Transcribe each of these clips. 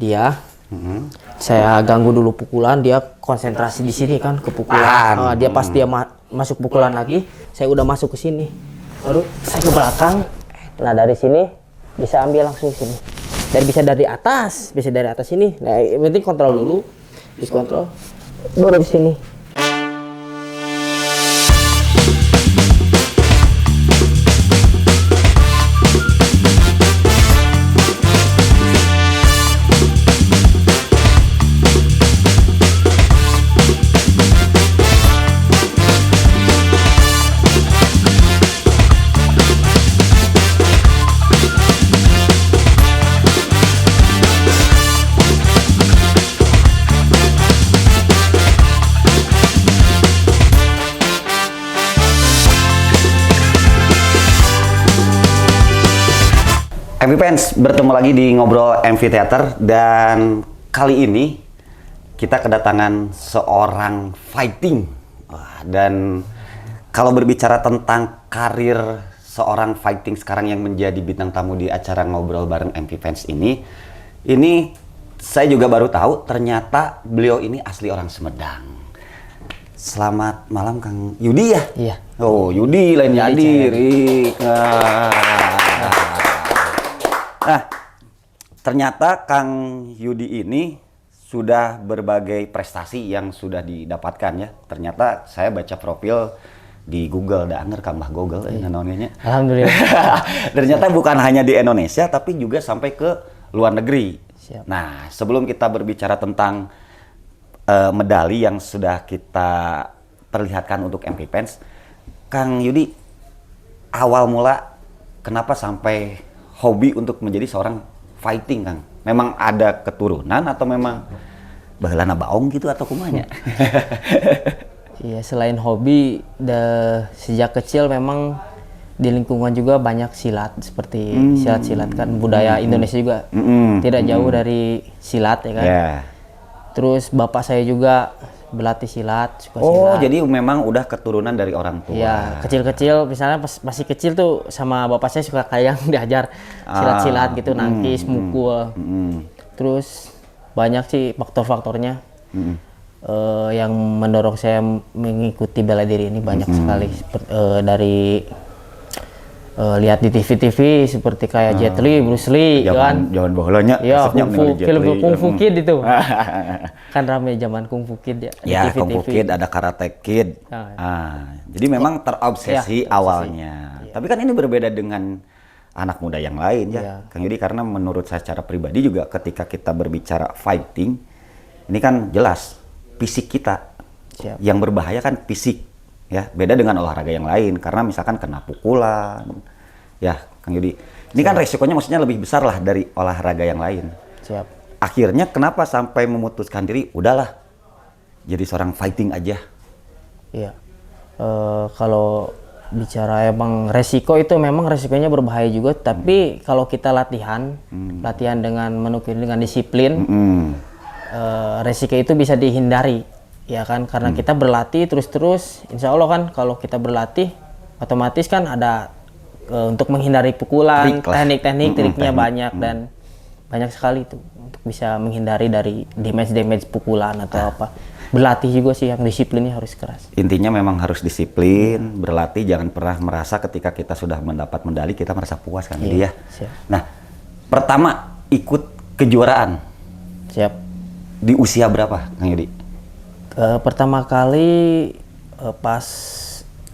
dia. Saya ganggu dulu pukulan, dia konsentrasi di sini kan ke pukulan. Dia pas dia masuk pukulan lagi, saya udah masuk ke sini. Baru saya ke belakang. Nah dari sini bisa ambil langsung sini. Dan bisa dari atas ini. Nah, yang penting kontrol dulu, kontrol. Baru di sini. MV Fans, bertemu lagi di Ngobrol MV Theater, dan kali ini kita kedatangan seorang fighting. Dan kalau berbicara tentang karir seorang fighting sekarang yang menjadi bintang tamu di acara Ngobrol bareng MV Fans ini saya juga baru tahu ternyata beliau ini asli orang Sumedang. Selamat malam Kang Yudi ya? Iya. Oh, Yudi lainnya hadir. Nah, ternyata Kang Yudi ini sudah berbagai prestasi yang sudah didapatkan ya. Ternyata saya baca profil di Google, danger kambah Google namanya. Alhamdulillah. Ternyata bukan hanya di Indonesia tapi juga sampai ke luar negeri. Siap. Nah, sebelum kita berbicara tentang medali yang sudah kita perlihatkan untuk MV Fans, Kang Yudi, awal mula kenapa sampai hobi untuk menjadi seorang fighting, Kang? Memang ada keturunan atau memang baheulana baong gitu atau kumanya? Iya, selain hobi, sejak kecil memang di lingkungan juga banyak silat, seperti silat-silat kan budaya Indonesia juga tidak jauh dari silat ya kan. Yeah. Terus bapak saya juga berlatih silat, suka Oh, silat. jadi memang udah keturunan dari orang tua. Iya, kecil-kecil misalnya pas masih kecil tuh sama bapak saya suka kayak diajar silat-silat gitu, nangkis, mukul. Terus banyak sih faktor-faktornya yang mendorong saya mengikuti bela diri ini banyak sekali. Dari lihat di TV-TV seperti kayak Jet Li, Bruce Lee, kan? Zaman baheulanya. Ya, film Kung Fu Kid itu. Kan rame zaman Kung Fu Kid ya. Ya, Kung Fu Kid, ada Karate Kid. Jadi memang terobsesi awalnya. Tapi kan ini berbeda dengan anak muda yang lain ya, Kang Yudi, karena menurut saya secara pribadi juga ketika kita berbicara fighting, ini kan jelas fisik kita. Yang berbahaya kan fisik. Ya, beda dengan olahraga yang lain karena misalkan kena pukulan. Ya, Kang Yudi. Ini kan resikonya maksudnya lebih besar lah dari olahraga yang lain. Siap. Akhirnya kenapa sampai memutuskan diri, udahlah jadi seorang fighting aja? Iya. Kalau bicara emang resiko itu memang resikonya berbahaya juga, tapi kalau kita latihan dengan dengan disiplin, resiko itu bisa dihindari. Ya kan, karena kita berlatih terus-terus, insya Allah kan kalau kita berlatih otomatis kan ada untuk menghindari pukulan, teknik-teknik, triknya banyak dan banyak sekali itu untuk bisa menghindari dari damage pukulan atau apa. Berlatih juga sih, yang disiplinnya harus keras. Intinya memang harus disiplin, berlatih, jangan pernah merasa ketika kita sudah mendapat medali kita merasa puas kan, ya. Nah, pertama ikut kejuaraan. Siap. Di usia berapa, Kang Yudi? Pertama kali pas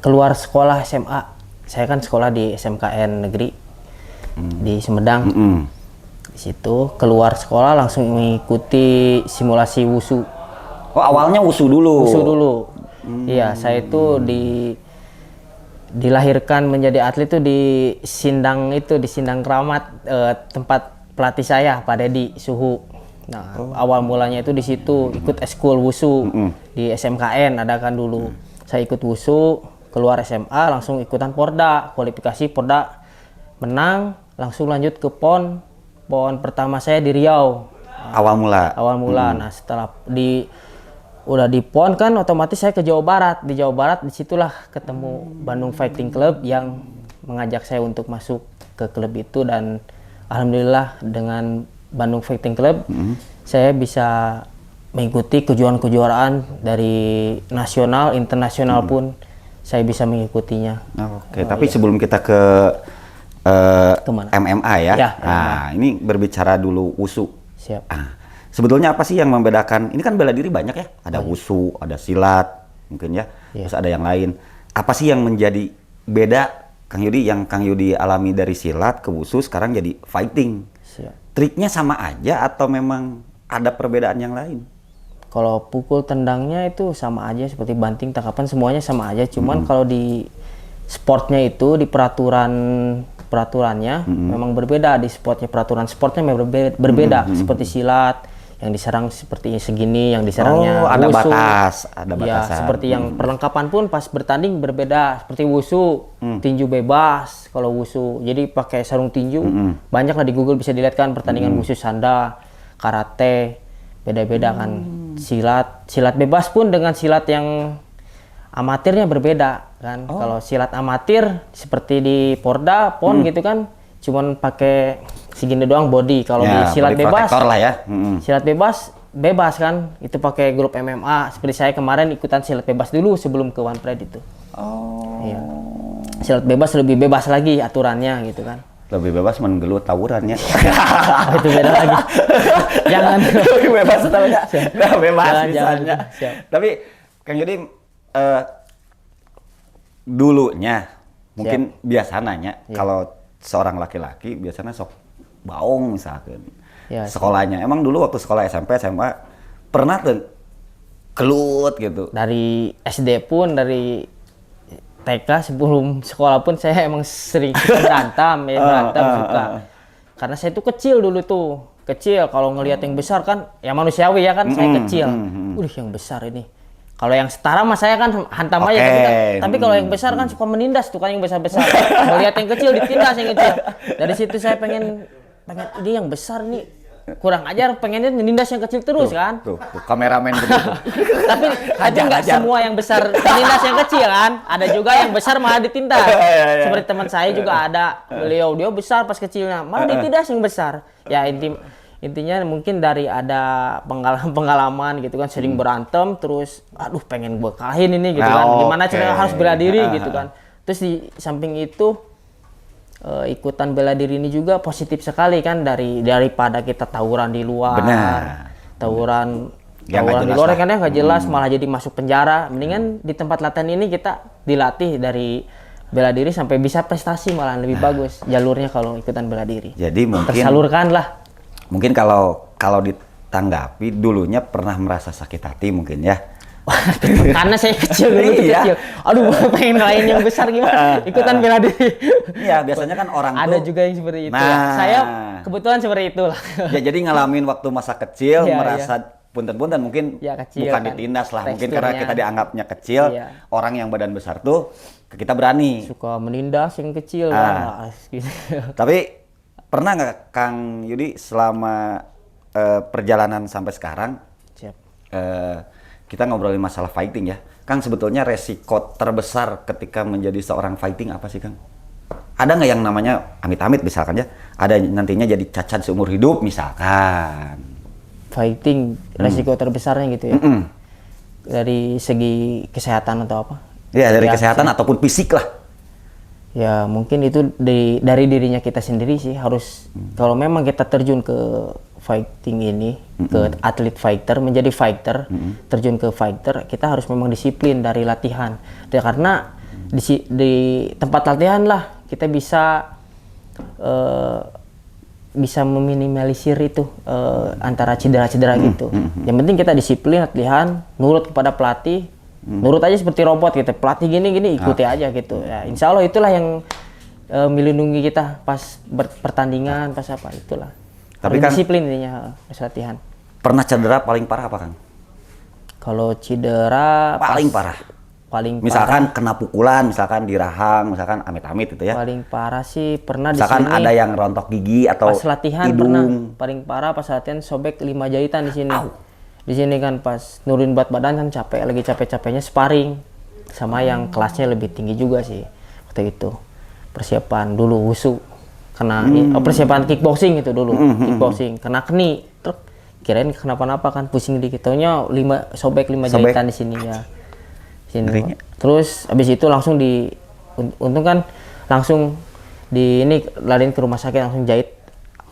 keluar sekolah SMA, saya kan sekolah di SMKN negeri di Sumedang. Di situ keluar sekolah langsung mengikuti simulasi wushu. Oh, awalnya wushu dulu. Wushu dulu. Iya, saya itu dilahirkan menjadi atlet itu di Sindang Keramat, tempat pelatih saya Pak Dedi Suhu. Nah, awal mulanya itu di situ ikut eskul wushu di SMKN ada kan dulu. Saya ikut wushu, keluar SMA langsung ikutan Porda, kualifikasi Porda, menang, langsung lanjut ke PON. PON pertama saya di Riau. Awal mula. Nah, setelah udah di PON kan otomatis saya ke Jawa Barat. Di Jawa Barat disitulah ketemu Bandung Fighting Club yang mengajak saya untuk masuk ke klub itu, dan alhamdulillah dengan Bandung Fighting Club, saya bisa mengikuti kejuaraan-kejuaraan dari nasional, internasional pun saya bisa mengikutinya. Oke, tapi sebelum kita ke Kemana? MMA ya. Ya, Nah, ini berbicara dulu wusu. Siap. Sebetulnya apa sih yang membedakan? Ini kan bela diri banyak ya. Ada wusu, ada silat, mungkin ya. Terus ada yang lain. Apa sih yang menjadi beda, Kang Yudi, yang Kang Yudi alami dari silat ke wusu sekarang jadi fighting? Siap. Triknya sama aja atau memang ada perbedaan yang lain? Kalau pukul tendangnya itu sama aja seperti banting, tangkapan semuanya sama aja. Cuman kalau di sportnya itu di peraturannya memang berbeda. Di peraturan sportnya berbeda. Seperti silat yang diserang seperti segini, yang diserangnya ada wusu. ada batasan. Ya, seperti yang perlengkapan pun pas bertanding berbeda. Seperti wusu, tinju bebas kalau wusu. Jadi pakai sarung tinju. Banyak lah di Google bisa dilihat kan pertandingan wusu, sanda, karate, beda-beda kan. Silat bebas pun dengan silat yang amatirnya berbeda kan. Kalau silat amatir seperti di PON gitu kan, cuman pakai segini doang body. Kalau di silat bebas lah ya. Silat bebas kan, itu pakai grup MMA. Seperti saya kemarin ikutan silat bebas dulu sebelum ke One Pride itu. Iya. Silat bebas lebih bebas lagi aturannya gitu kan. Lebih bebas menggelut tawurannya. Itu beda lagi. Jangan. Lebih bebas tawurannya. Nah, bebas misalnya. Tapi Kang Yudi dulunya mungkin biasa nanya kalau seorang laki-laki biasanya sok baong misalkan. Ya, sekolahnya. Emang dulu waktu sekolah SMP, SMA pernah tuh kelut gitu. Dari SD pun, dari TK sebelum sekolah pun saya emang sering berantem suka. Karena saya tuh kecil dulu tuh. Kecil, kalau ngelihat yang besar kan, ya manusiawi ya kan, saya kecil. Yang besar ini. Kalau yang setara mas saya kan hantam aja. Tapi kalau yang besar kan suka menindas tuh kan yang besar-besar. Melihat yang kecil ditindas yang kecil. Dari situ saya pengen ini yang besar nih. Kurang ajar, pengennya menindas yang kecil terus kan. Tuh, kameramen begitu. tapi nggak semua yang besar menindas yang kecil kan. Ada juga yang besar malah ditindas. Seperti teman saya juga ada. Dia besar pas kecilnya, malah ditindas yang besar. Ya intinya mungkin dari ada pengalaman gitu kan, sering berantem terus pengen gue kalahin ini gitu kan. Gimana caranya harus bela diri gitu kan. Terus di samping itu ikutan bela diri ini juga positif sekali kan, daripada kita tawuran di luar. Benar. Tawuran di luar kan ya nggak jelas, malah jadi masuk penjara. Mendingan di tempat latihan ini kita dilatih dari bela diri sampai bisa prestasi, malah lebih bagus jalurnya kalau ikutan bela diri. Jadi mungkin tersalurkan lah. Mungkin kalau ditanggapi dulunya pernah merasa sakit hati mungkin ya. Karena saya kecil dulu kecil. Aduh, pengen ngalahin yang besar gimana? Ikutan bela diri. Iya, biasanya kan orang ada tuh juga yang seperti itu. Saya kebetulan seperti itu lah. Ya, jadi ngalamin waktu masa kecil merasa punten-punten mungkin kecil, bukan kan? ditindas lah. Teksturnya. Mungkin karena kita dianggapnya kecil, orang yang badan besar tuh kita berani. Suka menindas yang kecil. Gitu. Tapi pernah nggak Kang Yudi selama perjalanan sampai sekarang? Siap. Kita ngobrolin masalah fighting ya. Kang, sebetulnya resiko terbesar ketika menjadi seorang fighting apa sih, Kang? Ada nggak yang namanya amit-amit misalkan ya? Ada nantinya jadi cacat seumur hidup misalkan. Fighting, resiko terbesarnya gitu ya? Dari segi kesehatan atau apa? Ya, dari kesehatan ataupun fisik lah. Ya, mungkin itu dari dirinya kita sendiri sih. Harus, kalau memang kita terjun ke fighting ini, ke atlet fighter, menjadi fighter, terjun ke fighter, kita harus memang disiplin dari latihan. Ya, karena di tempat latihan lah kita bisa meminimalisir itu antara cedera-cedera gitu. Yang penting kita disiplin latihan, nurut kepada pelatih, nurut aja seperti robot gitu. Pelatih gini ikuti aja gitu. Ya, insya Allah itulah yang melindungi kita pas pertandingan, pas apa itulah. Tapi kan disiplin intinya pas latihan. Pernah cedera paling parah apa, Kang? Kalau cedera paling parah. Misalkan kena pukulan, misalkan di rahang, misalkan amit-amit itu ya. Paling parah sih pernah misalkan di sini. Ada yang rontok gigi atau pas latihan hidung. Pernah. Paling parah pas latihan sobek 5 jahitan di sini. Di sini kan pas nurunin berat badan kan capek, lagi capek-capeknya sparring sama yang kelasnya lebih tinggi juga sih waktu itu. Persiapan dulu wusu. kena persiapan kickboxing itu dulu, kickboxing kena keni, truk kirain kenapa-napa kan, pusing dikit, taunya sobek 5 jahitan di sini ya. Sini. Terus habis itu langsung untung kan langsung lariin ke rumah sakit, langsung jahit.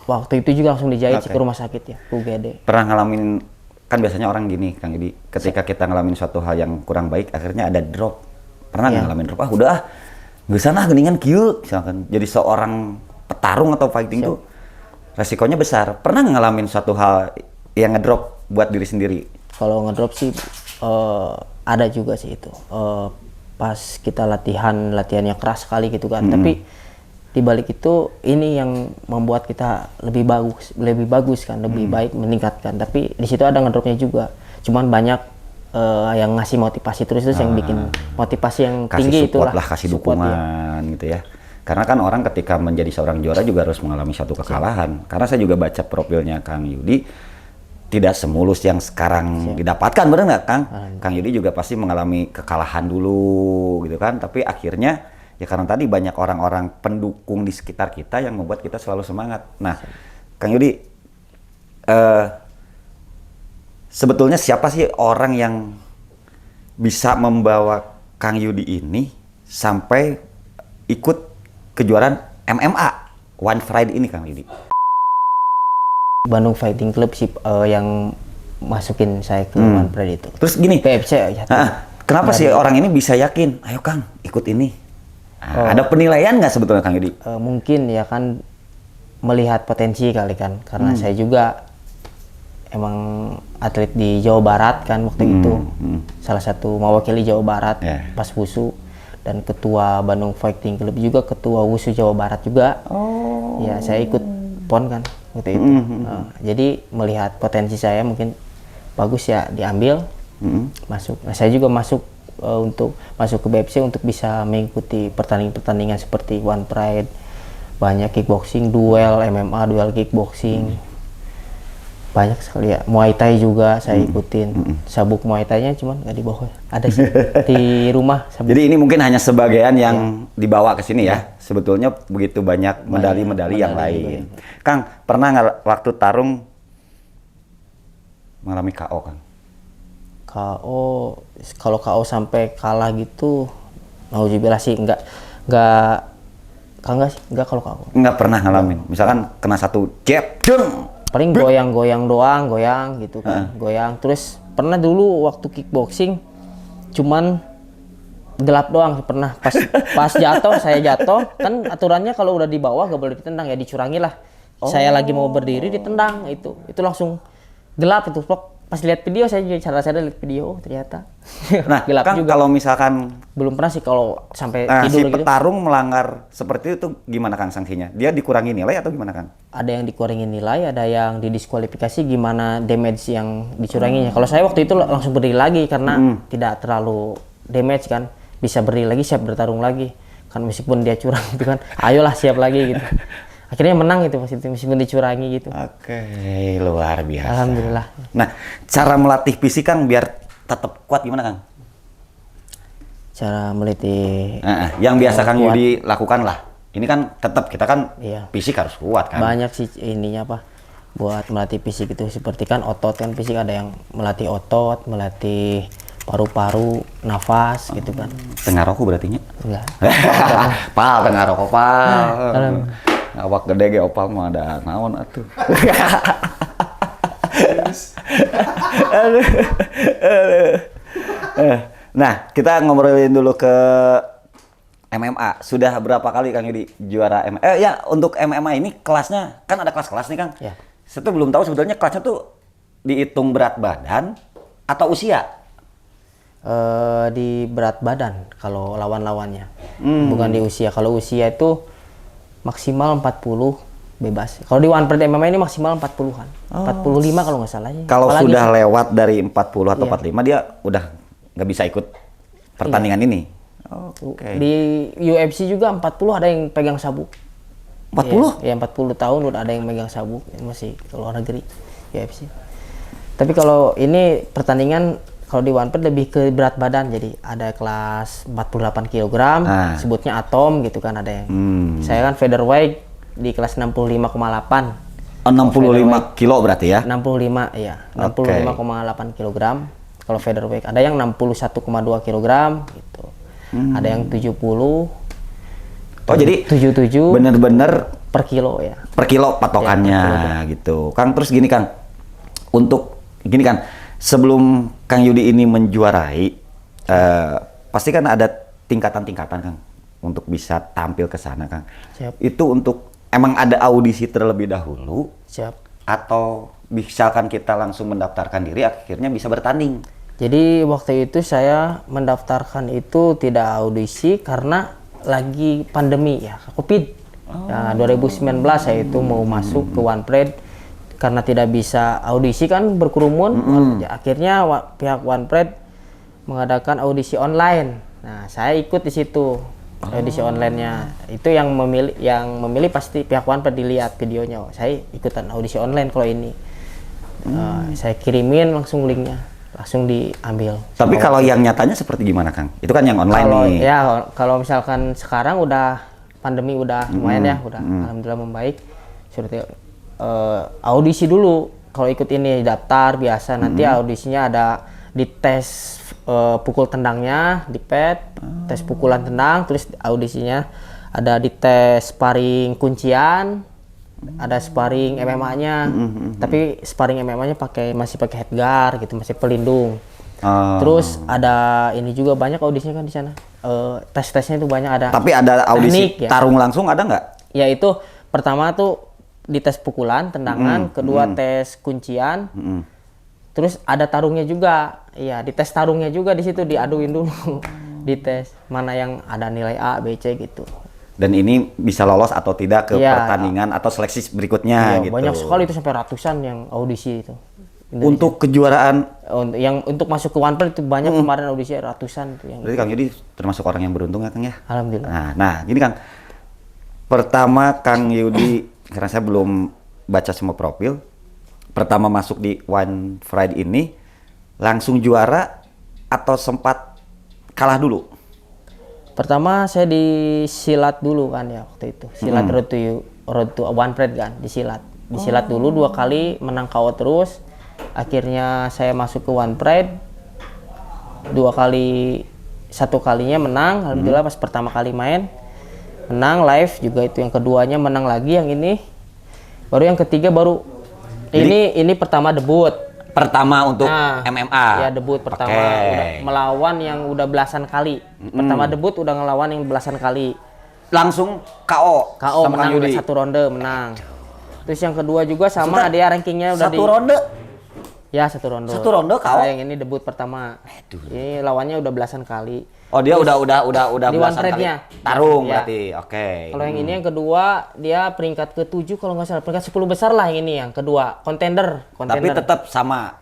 Waktu itu juga langsung dijahit sih ke rumah sakit ya, UGD. Pernah ngalamin, kan biasanya orang gini Kang Yudi, ketika kita ngalamin suatu hal yang kurang baik, akhirnya ada drop. Pernah nggak ngalamin drop? Udah nggak sana geningan kieu, misalkan jadi seorang petarung atau fighting tuh resikonya besar. Pernah nggak ngalamin suatu hal yang ngedrop buat diri sendiri? Kalau ngedrop sih ada juga sih itu. Pas kita latihannya keras sekali gitu kan. Tapi di balik itu ini yang membuat kita lebih bagus kan, lebih baik, meningkatkan. Tapi di situ ada ngedropnya juga. Cuman banyak yang ngasih motivasi terus yang bikin motivasi yang tinggi itulah. Kasih dukungan gitu ya. Karena kan orang ketika menjadi seorang juara juga harus mengalami satu kekalahan. Karena saya juga baca profilnya Kang Yudi, tidak semulus yang sekarang didapatkan, benar nggak Kang? Kang Yudi juga pasti mengalami kekalahan dulu gitu kan. Tapi akhirnya ya karena tadi banyak orang-orang pendukung di sekitar kita yang membuat kita selalu semangat. Nah, Kang Yudi, sebetulnya siapa sih orang yang bisa membawa Kang Yudi ini sampai ikut kejuaraan MMA One Pride ini, Kang Yudi? Bandung Fighting Club sih yang masukin saya ke One Pride itu. Terus gini, PFC ya. Kenapa sih orang ini bisa yakin, ayo Kang ikut ini? Ada penilaian nggak sebetulnya Kang Yudi? Mungkin ya kan melihat potensi kali kan, karena saya juga emang atlet di Jawa Barat kan waktu itu, salah satu mewakili Jawa Barat pas WUSU, dan ketua Bandung Fighting Club juga ketua WUSU Jawa Barat juga. Ya saya ikut PON kan waktu itu. Jadi melihat potensi saya mungkin bagus ya diambil, masuk. Nah, saya juga masuk untuk masuk ke BFC untuk bisa mengikuti pertandingan seperti One Pride, banyak kickboxing, duel MMA, duel kickboxing, banyak sekali ya. Muay Thai juga saya ikutin. Sabuk Muay Thai-nya cuman nggak dibawa, ada sih di rumah. Sabuk. Jadi ini mungkin hanya sebagian yang dibawa ke sini ya. Sebetulnya begitu banyak medali-medali yang lain. Kang, pernah nggak waktu tarung mengalami KO, Kang? KO, kalau KO sampai kalah gitu, nauzubillah sih enggak kalau KO. Enggak pernah ngalamin. Misalkan kena satu jab, jeng. Paling goyang-goyang doang, goyang gitu kan. Goyang. Terus pernah dulu waktu kickboxing cuman gelap doang pernah. Pas jatuh, saya jatuh, kan aturannya kalau udah di bawah gak boleh ditendang ya, dicurangi lah. Saya lagi mau berdiri ditendang, itu langsung gelap itu. Pas lihat video saya juga cara lihat video ternyata. Nah, gelap Kang, juga. Kalau misalkan belum pernah sih kalau sampai si tidur gitu. petarung melanggar seperti itu gimana Kang sanksinya? Dia dikurangi nilai atau gimana Kang? Ada yang dikurangi nilai, ada yang didiskualifikasi, gimana damage yang dicuranginya. Kalau saya waktu itu langsung berdiri lagi karena tidak terlalu damage kan. Bisa berdiri lagi, siap bertarung lagi. Kan meskipun dia curang gitu kan. Ayolah siap lagi gitu. Akhirnya menang itu meskipun dicurangi gitu. Oke, luar biasa. Alhamdulillah. Nah, cara melatih fisik Kang biar tetap kuat gimana Kang? Cara melatih yang biasa Kang Yudi lakukan lah. Ini kan tetap kita kan fisik harus kuat kan. Banyak sih ininya apa buat melatih fisik itu, seperti kan otot kan, fisik ada yang melatih otot, melatih paru-paru, nafas gitu kan. Tengah rokok berarti nya? Enggak. Pal, tengah rokok pal. Awak gede ge opal mah ada naon atuh. Nah, kita ngobrolin dulu ke MMA. Sudah berapa kali Kang Yudi juara MMA? Ya, untuk MMA ini kelasnya kan ada kelas-kelas nih Kang. Ya. Saya tuh belum tahu sebetulnya kelasnya tuh dihitung berat badan atau usia? Di berat badan kalau lawan-lawannya. Bukan di usia. Kalau usia itu maksimal 40 bebas. Kalau di One Pride MMA ini maksimal 40-an. 45 kalau nggak salah. Kalau sudah lewat dari 40 atau 45 dia udah nggak bisa ikut pertandingan ini. Di UFC juga 40 ada yang pegang sabuk. 40? Ya 40 tahun udah ada yang megang sabuk. Masih ke luar negeri UFC. Tapi kalau ini pertandingan, kalau di One Pride lebih ke berat badan, jadi ada kelas 48 kg, sebutnya atom gitu kan, ada yang. Saya kan featherweight di kelas 65,8. 65 kilo berarti ya? 65 ya, 65,8 kilogram. Kalau featherweight ada yang 61,2 kilogram gitu. Ada yang 70. Oh jadi 77 bener-bener per kilo ya. per kilo patokannya Ya, per kilo. gitu. Kang, terus gini Kang, untuk gini kan, sebelum Kang Yudi ini menjuarai, pasti kan ada tingkatan-tingkatan Kang untuk bisa tampil ke sana Kang. Siap. Itu untuk emang ada audisi terlebih dahulu Siap. atau misalkan kita langsung mendaftarkan diri akhirnya bisa bertanding? Jadi waktu itu saya mendaftarkan itu tidak audisi karena lagi pandemi ya, COVID. Ya, 2019 saya itu mau masuk ke One Pride karena tidak bisa audisi kan berkerumun. Akhirnya pihak One Pride mengadakan audisi online. Nah, saya ikut di situ. Audisi online-nya. Itu yang memilih pasti pihak One Pride dilihat videonya. Oh, saya ikutan audisi online kalau ini. Saya kirimin langsung linknya, langsung diambil. Tapi kalau yang nyatanya seperti gimana Kang? Itu kan yang online Kalau nih. ya kalau misalkan sekarang udah pandemi udah lumayan ya, udah alhamdulillah membaik. Seperti audisi dulu. Kalau ikut ini daftar biasa, nanti audisinya ada di tes pukul tendangnya di pad, tes pukulan tendang, terus audisinya ada di tes sparring kuncian, ada sparring MMA-nya. Tapi sparring MMA-nya masih pakai headguard gitu, masih pelindung. Terus ada ini juga banyak audisinya kan di sana. Tes-tesnya itu banyak ada. Tapi ada audisi teknik, ya. tarung langsung ada nggak? Ya itu pertama tuh di tes pukulan, tendangan, kedua tes kuncian. Terus ada tarungnya juga. Iya, di tes tarungnya juga di situ diaduin dulu. Di tes mana yang ada nilai A, B, C gitu. Dan ini bisa lolos atau tidak ke Iya. pertandingan atau seleksi berikutnya Iya, gitu. banyak sekali itu sampai ratusan yang audisi itu. Untuk kejuaraan, Untuk masuk ke One Pride itu banyak kemarin audisi ratusan tuh yang. berarti Kang Yudi termasuk orang yang beruntung ya Kang ya? Alhamdulillah. Nah, gini Kang. Pertama Kang Yudi, karena saya belum baca semua profil. Pertama masuk di One Pride ini langsung juara atau sempat kalah dulu? Pertama saya di silat dulu kan ya waktu itu. Silat road to One Pride kan, di silat. Di silat dulu 2 kali menang KO terus. Akhirnya saya masuk ke One Pride. 2 kali, 1 kalinya menang. Alhamdulillah pas pertama kali main menang live juga itu, yang keduanya menang lagi yang ini. Baru yang ketiga baru ini pertama debut. Pertama untuk Nah, MMA. Ya debut pertama Oke. udah melawan yang udah belasan kali. Pertama debut udah ngelawan yang belasan kali. Langsung KO. KO sama Kang menang Yudi. 1 ronde menang. Terus yang kedua juga sama dia rankingnya udah 1 ronde. Ya 1 ronde. 1 ronde KO? Yang ini debut pertama. Ini lawannya udah belasan kali. Oh, dia Terus udah di One belasan kali Pride-nya. tarung Ya. berarti. Oke. Kalau yang ini yang kedua dia peringkat ke-7 kalau nggak salah, peringkat 10 besar lah yang ini yang kedua, kontender. Tapi tetap sama.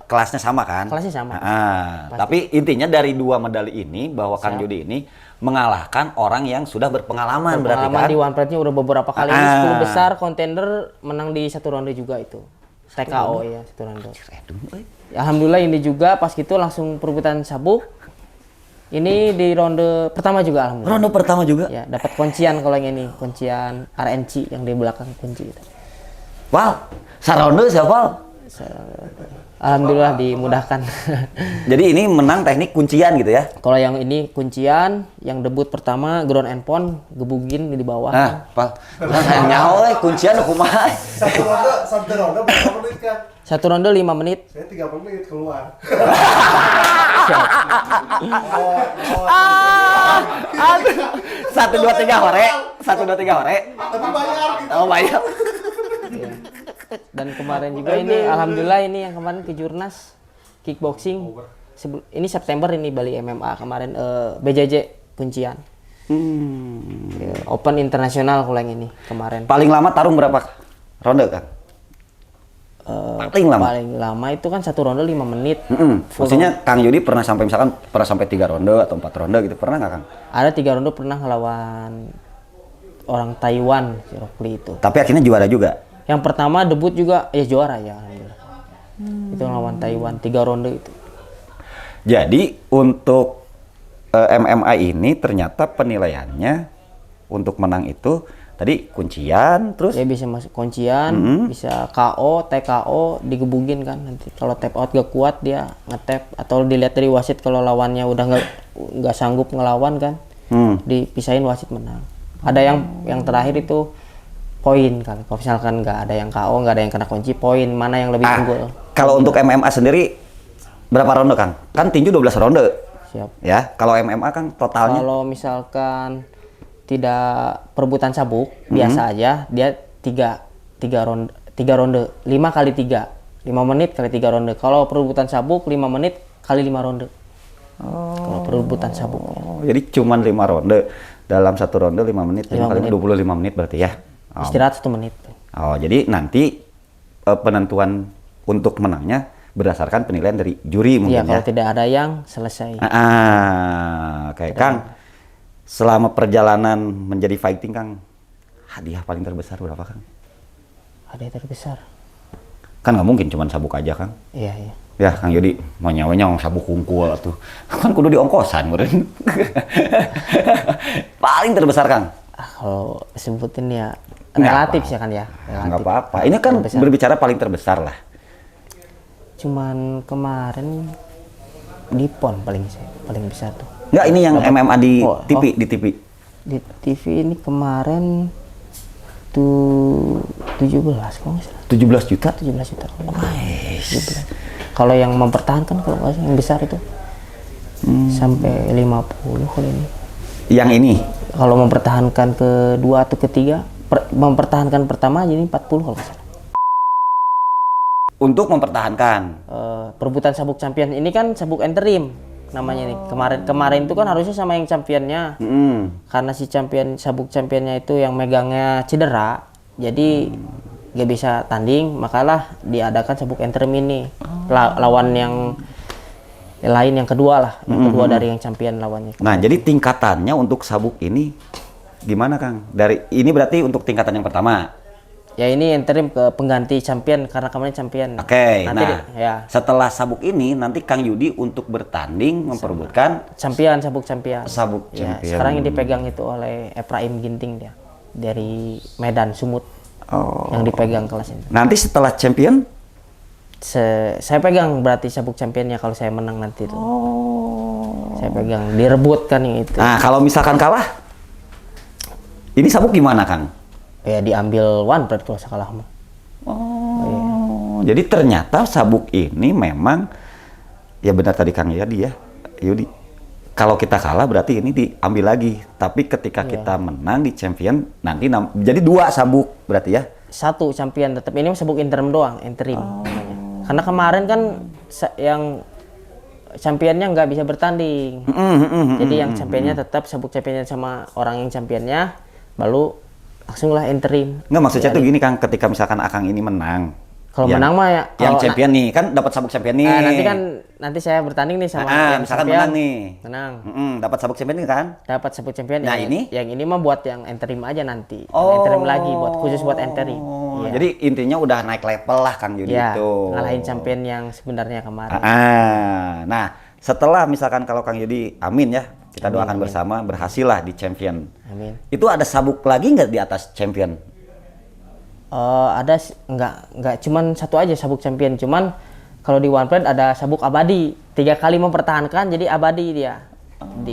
Kelasnya sama kan? Kelasnya sama. Tapi intinya dari 2 medali ini bahwa Kang Yudi ini mengalahkan orang yang sudah berpengalaman berarti Pengalaman kan? di One Pride-nya udah beberapa kali. Ini 10 besar kontender menang di 1 ronde juga itu. TKO ya 1 ronde. Ya, alhamdulillah ini juga pas gitu langsung perebutan sabuk. Ini di ronde pertama juga alhamdulillah. Ronde pertama juga? Ya, dapat kuncian kalau yang ini, kuncian RNC yang di belakang kunci itu. Wow, saronde siapa? Alhamdulillah dimudahkan. Jadi ini menang teknik kuncian gitu ya? Kalau yang ini kuncian, yang debut pertama ground and pound, gebugin di bawah. Nah, Pak, saya nyaho kuncian kumaha? Satu ronde berapa menit kan? 1 ronde 5 menit. Saya 3 menit keluar. Aduh. 1 2 3 hore. 1 2 3 hore. Tapi bayar gitu. Oh, bayar. Dan kemarin juga ini alhamdulillah ini yang kemarin ke Jurnas kickboxing. Ini September ini Bali MMA kemarin BJJ kuncian. Ya, Open internasional kalau yang ini kemarin. Paling lama tarung berapa ronde, Kang? Paling lama. Paling lama itu kan 1 ronde 5 menit. Maksudnya Kang Yudi pernah sampai misalkan 3 ronde atau 4 ronde gitu, pernah nggak Kang? Ada 3 ronde pernah ngelawan orang Taiwan si Rock Lee itu. Tapi akhirnya juara juga. Yang pertama debut juga ya juara ya alhamdulillah. Itu ngelawan Taiwan 3 ronde itu. Jadi untuk MMA ini ternyata penilaiannya untuk menang itu tadi kuncian terus Ya bisa masuk kuncian, bisa KO, TKO, digebugin kan nanti. Kalau tap out gak kuat dia ngetap atau dilihat dari wasit kalau lawannya udah nggak sanggup ngelawan kan, dipisahin wasit menang. Ada yang terakhir itu poin kan. Kalau misalkan nggak ada yang KO, nggak ada yang kena kunci, poin mana yang lebih unggul. Kalau untuk MMA sendiri berapa ronde Kang? Kan tinju 12 ronde. Siap. Ya, kalau MMA kan totalnya Kalau misalkan tidak perebutan sabuk biasa aja dia tiga ronde 5 kali 3 5 menit kali 3 ronde. Kalau perebutan sabuk 5 menit kali 5 ronde. Kalau perebutan sabuk. Oh, jadi cuman 5 ronde. Dalam satu ronde 5 menit, 5 kali 25 menit berarti ya. Istirahat 1 menit. Oh, jadi nanti penentuan untuk menangnya berdasarkan penilaian dari juri Iya, mungkin kalau ya. tidak ada yang selesai. Oke, Kang. Selama perjalanan menjadi fighting, Kang, hadiah paling terbesar berapa, Kang? Hadiah terbesar. Kan nggak mungkin cuma sabuk aja, Kang. Iya, iya. Ya, Kang Yudi, mau nyawanya sabuk kungkul tuh. Kan kudu diongkosan, meureun. Paling terbesar, Kang. Kalau sebutin ya Nggak relatif apa. sih kan ya. Nggak Relatif. apa-apa. Ini kan Terbesar. berbicara paling terbesar lah. Cuman kemarin di PON paling besar tuh. Nggak, ini yang MMA di Oh, TV, di TV. Di TV ini kemarin tuh 17 kalau nggak salah. 17 juta? 17 juta. 17. Kalau yang mempertahankan kalau nggak salah yang besar itu sampai 50 kali ini. Yang ini? Kalau mempertahankan kedua atau ketiga, mempertahankan pertama jadi 40 kalau nggak salah. Untuk mempertahankan. Perebutan sabuk champion ini kan sabuk interim namanya nih. Kemarin itu kan harusnya sama yang championnya. Karena si sabuk championnya itu yang megangnya cedera, jadi gak bisa tanding, makalah diadakan sabuk interim ini. Lawan yang lain yang kedua lah, yang kedua dari yang champion lawannya. Nah, jadi tingkatannya untuk sabuk ini gimana, Kang? Ini berarti untuk tingkatan yang pertama. Ya ini interim ke pengganti champion karena kemarin champion. Oke, Nanti nah ya setelah sabuk ini nanti Kang Yudi untuk bertanding memperebutkan sabuk champion. sabuk Ya, champion. sekarang yang dipegang itu oleh Ephraim Ginting dia dari Medan Sumut. Yang dipegang kelas ini. Nanti setelah champion? Saya pegang berarti sabuk championnya kalau saya menang nanti itu. Saya pegang, direbut kan yang itu. Nah, kalau misalkan kalah, ini sabuk gimana, Kang? Ya diambil one pride kalau saya kalah mah. Jadi ternyata sabuk ini memang, ya benar tadi Kang Yudi ya, Yudi. Kalau kita kalah berarti ini diambil lagi. Tapi ketika kita menang di champion, nanti jadi 2 sabuk berarti ya? 1 champion tetap, ini sabuk interim doang, interim namanya. Karena kemarin kan yang championnya nggak bisa bertanding. Jadi yang championnya tetap sabuk championnya sama orang yang championnya, baru langsung lah interim. Nggak, maksudnya tuh gini Kang, ketika misalkan Akang ini menang. Kalau menang mah ya, yang kalau champion nih, kan dapat sabuk champion nih. nanti saya bertanding nih sama yang misalkan champion. menang nih. Menang. Dapat sabuk champion nih kan? Dapat sabuk champion. Nah, yang ini mah buat yang interim aja nanti. Yang interim lagi khusus buat interim. Iya. Jadi intinya udah naik level lah Kang Yudi Ya, itu. ngalahin champion yang sebenarnya kemarin. Nah, setelah misalkan kalau Kang Yudi, amin ya, kita doakan bersama berhasil lah di champion. Amin. Itu ada sabuk lagi nggak di atas champion? Ada nggak cuman 1 aja sabuk champion, cuman kalau di One Pride ada sabuk abadi, 3 kali mempertahankan jadi abadi dia.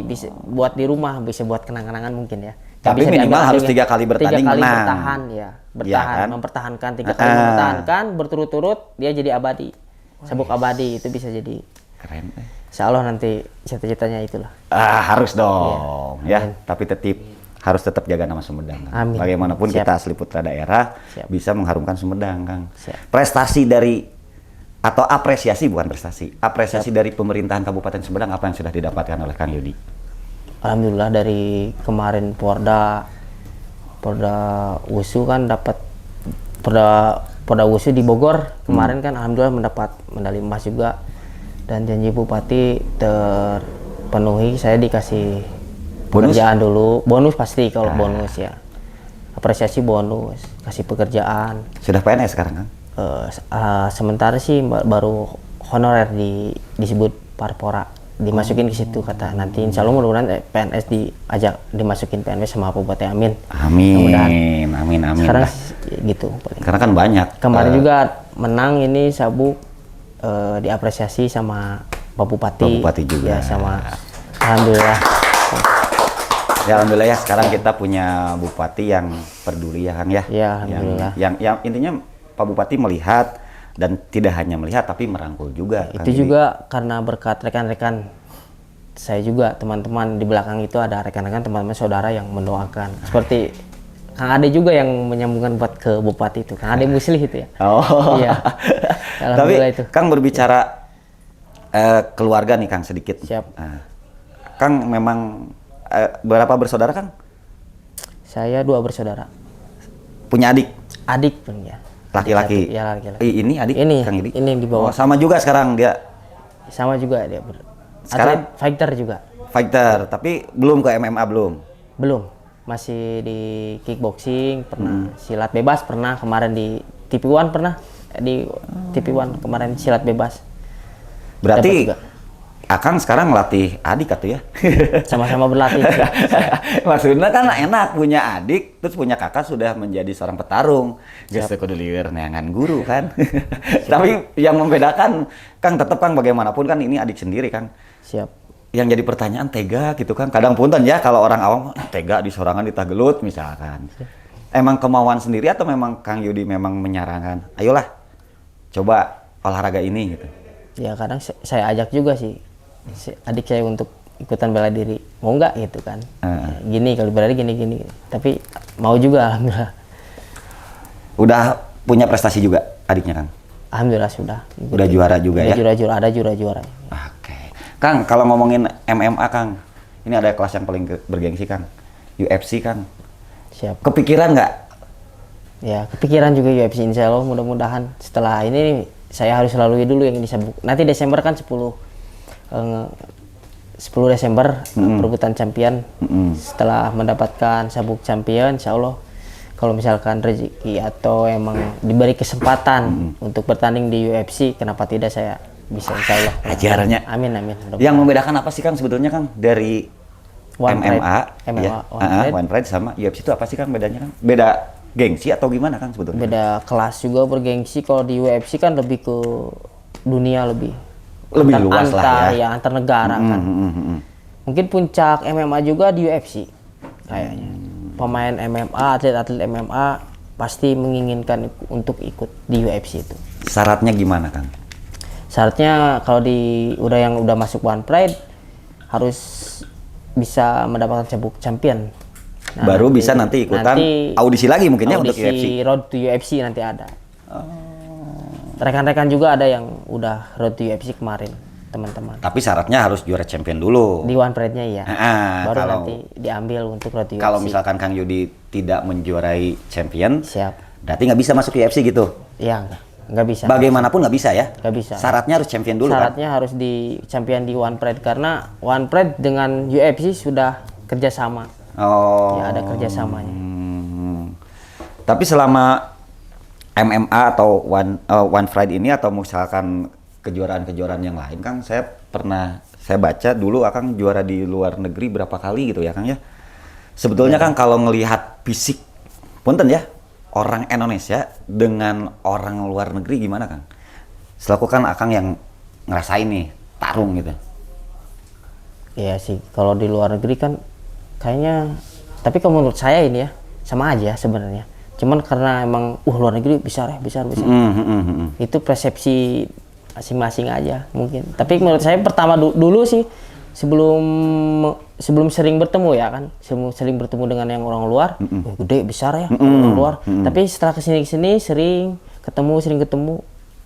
Bisa buat di rumah, bisa buat kenang-kenangan mungkin ya. Tapi bisa minimal diambil harus 3 kali bertanding 3 kali menang. bertahan ya, bertahan, kan? mempertahankan 3 kali mempertahankan berturut-turut dia jadi abadi. Sabuk abadi itu bisa jadi. Keren. Insya Allah nanti cita-citanya itulah. Harus dong ya. Tapi harus tetap jaga nama Sumedang. Kang. Amin. Bagaimanapun Siap. kita asli putra daerah, Siap. bisa mengharumkan Sumedang, Kang. Siap. Prestasi dari atau apresiasi, bukan prestasi, apresiasi dari pemerintahan Kabupaten Sumedang apa yang sudah didapatkan oleh Kang Yudi? Alhamdulillah dari kemarin Porda Wusu kan dapat Porda Wusu di Bogor kemarin kan alhamdulillah mendapat medali emas juga, dan janji Bupati terpenuhi. Saya dikasih pekerjaan dulu, bonus pasti kalau bonus ya, apresiasi bonus, kasih pekerjaan. Sudah PNS sekarang, Kang? Sementara sih baru honorer disebut Parpora. dimasukin ke situ, kata nanti insya Allah mudah-mudahan PNS diajak dimasukin PNS sama Pak Bupati, amin. Mudah-mudahan. Amin. Sekarang Lah. gitu paling. Karena kan banyak. Kemarin juga menang ini sabuk diapresiasi sama Pak Bupati. Pak Bupati juga. Ya, sama alhamdulillah. Ya alhamdulillah ya, sekarang kita punya bupati yang peduli ya Kang ya. Ya, alhamdulillah. Yang intinya Pak Bupati melihat dan tidak hanya melihat tapi merangkul juga. Itu Kang. juga karena berkat rekan-rekan saya juga, teman-teman di belakang itu ada rekan-rekan, teman-teman saudara yang mendoakan. Seperti Kang Ade juga yang menyambungkan buat ke bupati itu, Kang Ade Muslih itu ya. Oh. Iya. Tapi Alhamdulillah itu. Kang berbicara keluarga nih Kang sedikit. Siap. Kang memang berapa bersaudara Kang? Saya 2 bersaudara. Punya adik? Adik pun ya. Laki-laki? Ya, laki-laki. Ini adik? Ini, Kang Idi? ini yang di bawah. Oh, sama juga sekarang dia? Sama juga dia. Sekarang? Atlet fighter juga. Fighter, tapi belum ke MMA belum? Belum. Masih di kickboxing, pernah silat bebas, pernah kemarin di TV One, pernah di TV One kemarin silat bebas. Berarti Dapat juga. Akang sekarang ngelatih adik atau ya? Sama-sama berlatih. Maksudnya kan enak punya adik, terus punya kakak sudah menjadi seorang petarung. Geus kudu lieur neangan guru kan. Tapi yang membedakan Kang tetap Kang bagaimanapun kan ini adik sendiri Kang. Siap. Yang jadi pertanyaan tega gitu kan. Kadang punten ya kalau orang awam tega di sorangan ditagelut misalkan. Emang kemauan sendiri atau memang Kang Yudi memang menyarankan, ayolah coba olahraga ini gitu. Ya kadang saya ajak juga sih adik saya untuk ikutan bela diri, mau nggak gitu kan. Gini kalau bela diri gini, tapi mau juga alhamdulillah. Udah punya prestasi juga adiknya Kang? Alhamdulillah sudah. Udah juara juga ya? Juara-juara, ada juara-juara. Oke. Kang, kalau ngomongin MMA Kang, ini ada kelas yang paling bergengsi Kang, UFC Kang. Siap. Kepikiran nggak? Ya kepikiran juga UFC, insya Allah mudah-mudahan setelah ini saya harus lalui dulu yang ini sabuk. Nanti Desember kan 10 Desember perebutan champion. Setelah mendapatkan sabuk champion, insya Allah kalau misalkan rezeki atau emang diberi kesempatan untuk bertanding di UFC, kenapa tidak saya bisa, insya Allah. Ajarannya. Amin. Yang membedakan apa sih Kang sebetulnya Kang dari One MMA, Pride. ya, One Pride. One Pride sama UFC itu apa sih Kang bedanya Kang? Beda gengsi atau gimana Kang sebetulnya? Beda kelas juga bergengsi. Kalau di UFC kan lebih ke dunia, lebih luas lah ya. Antar negara kan. Mungkin puncak MMA juga di UFC kayaknya. Pemain MMA, atlet-atlet MMA pasti menginginkan untuk ikut di UFC itu. Syaratnya gimana Kang? Syaratnya kalau udah masuk One Pride harus bisa mendapatkan sabuk champion. Baru bisa nanti ikutan audisi lagi mungkin ya untuk UFC. Audisi Road to UFC nanti ada. Rekan-rekan juga ada yang udah Road to UFC kemarin, teman-teman. Tapi syaratnya harus juara champion dulu. Di One Pride-nya iya. Baru kalau, nanti diambil untuk Road to UFC. Kalau misalkan Kang Yudi tidak menjuarai champion, Siap. berarti nggak bisa masuk UFC gitu? Iya, nggak bisa. Bagaimanapun nggak bisa ya? Nggak bisa. Syaratnya harus champion dulu Syaratnya harus di champion di One Pride, karena One Pride dengan UFC sudah kerjasama. Oh. Ya ada kerjasamanya. Tapi selama MMA atau One Pride ini atau misalkan kejuaraan-kejuaraan yang lain, Kang, saya baca dulu Akang juara di luar negeri berapa kali gitu ya, Kang ya. Sebetulnya Kang kalau ngelihat fisik, punten ya, orang Indonesia dengan orang luar negeri gimana Kang? Selaku kan Akang yang ngerasain nih tarung gitu. Iya sih, kalau di luar negeri kan kayaknya, tapi kalau menurut saya ini ya sama aja sebenarnya. Cuman karena emang luar negeri besar. Itu persepsi masing-masing aja mungkin. Tapi menurut saya pertama dulu sih sebelum sering bertemu ya kan, sering bertemu dengan yang orang luar, gede besar ya orang luar. Tapi setelah kesini sering ketemu,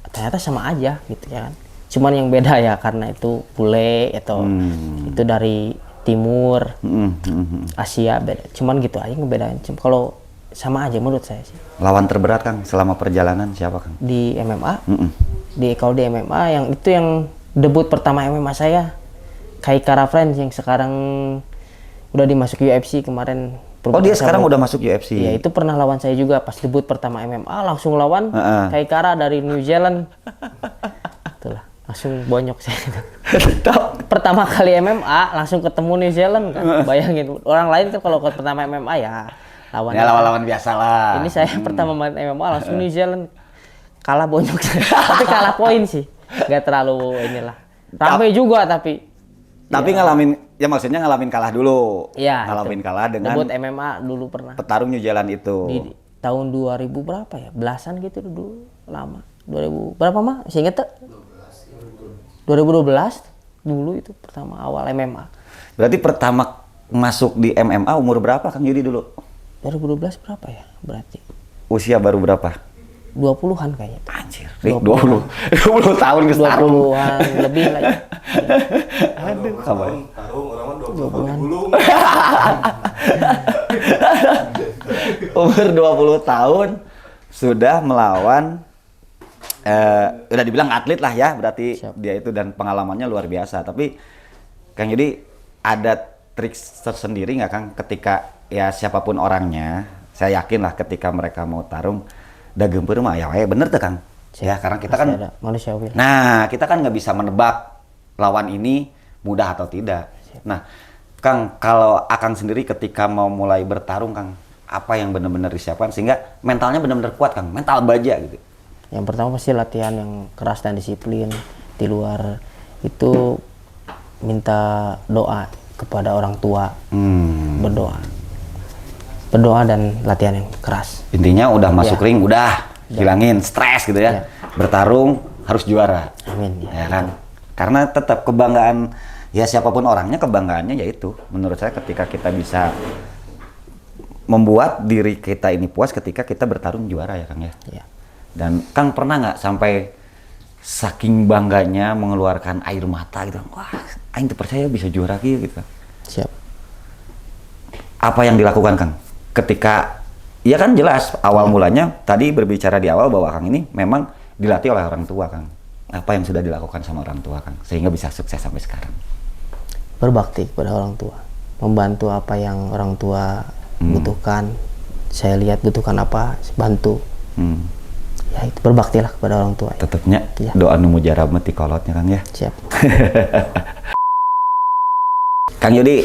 ternyata sama aja gitu ya kan. Cuman yang beda ya karena itu bule atau itu dari timur, Asia beda. Cuman gitu aja ngebedain. Kalau sama aja menurut saya sih. Lawan terberat Kang selama perjalanan siapa Kang? Di MMA, kalau di MMA yang debut pertama MMA saya, Kai Kara Friends yang sekarang udah dimasuk UFC kemarin. Oh dia sekarang udah masuk UFC? Iya itu pernah lawan saya juga pas debut pertama MMA, langsung lawan Kai Kara dari New Zealand. Itulah, langsung bonyok saya. Pertama kali MMA langsung ketemu New Zealand kan. Bayangin orang lain kan kalau pertama MMA ya lawan. Ya lawan-lawan biasa lah. Ini saya pertama main MMA langsung New Zealand kalah bonyok. Tapi kalah poin sih. Gak terlalu inilah. Ramai juga tapi. Tapi ngalamin, ya maksudnya ngalamin kalah dulu. Iya. Ngalamin kalah dengan debut MMA dulu pernah. petarung New Zealand itu. Di tahun 2000 berapa ya? Belasan gitu dulu, lama. 2000 berapa mah? Masih inget tuh? 2012 dulu itu pertama awal MMA. Berarti pertama masuk di MMA umur berapa Kang Yudi dulu? 2012 berapa ya? Berarti Usia baru berapa? 20-an kayaknya. Anjir, 20 tahun ke starung. 20-an lebih lah ya. Aduh, kabar. Tarung orang mah 20 tahun digulung. Umur 20 tahun sudah melawan udah dibilang atlet lah ya, berarti Siap. dia itu dan pengalamannya luar biasa. Tapi Kang Yudi ada trik tersendiri nggak Kang ketika ya siapapun orangnya, saya yakin lah ketika mereka mau tarung da gempeur mah ya bener tuh Kang. Siap. Ya karena kita Pasti kan ada manusiawi. nah, kita kan nggak bisa menebak lawan ini mudah atau tidak. Nah, Kang, kalau Akang sendiri ketika mau mulai bertarung, Kang, apa yang benar-benar disiapkan sehingga mentalnya benar-benar kuat, Kang? Mental baja gitu. Yang pertama pasti latihan yang keras dan disiplin. Di luar itu minta doa kepada orang tua. Berdoa dan latihan yang keras. Intinya udah masuk Ya. ring, udah hilangin stres gitu ya. Ya. Bertarung harus juara. Amin. Ya kan? Karena tetap kebanggaan ya siapapun orangnya kebanggaannya yaitu menurut saya ketika kita bisa membuat diri kita ini puas ketika kita bertarung juara ya Kang ya. Ya. Dan Kang pernah nggak sampai saking bangganya mengeluarkan air mata gitu, wah, aing tuh percaya bisa juara gitu, Kang. Siap. Apa yang dilakukan Kang? Ketika, ya kan jelas awal mulanya tadi berbicara di awal bahwa Kang ini memang dilatih oleh orang tua Kang. Apa yang sudah dilakukan sama orang tua Kang sehingga bisa sukses sampai sekarang? Berbakti kepada orang tua, membantu apa yang orang tua butuhkan. Saya lihat butuhkan apa, bantu. Ya itu berbaktilah kepada orang tua. Tetapnya Ya. doa nu mujarab mati kolotnya Kang ya. Siap. Kang Yudi,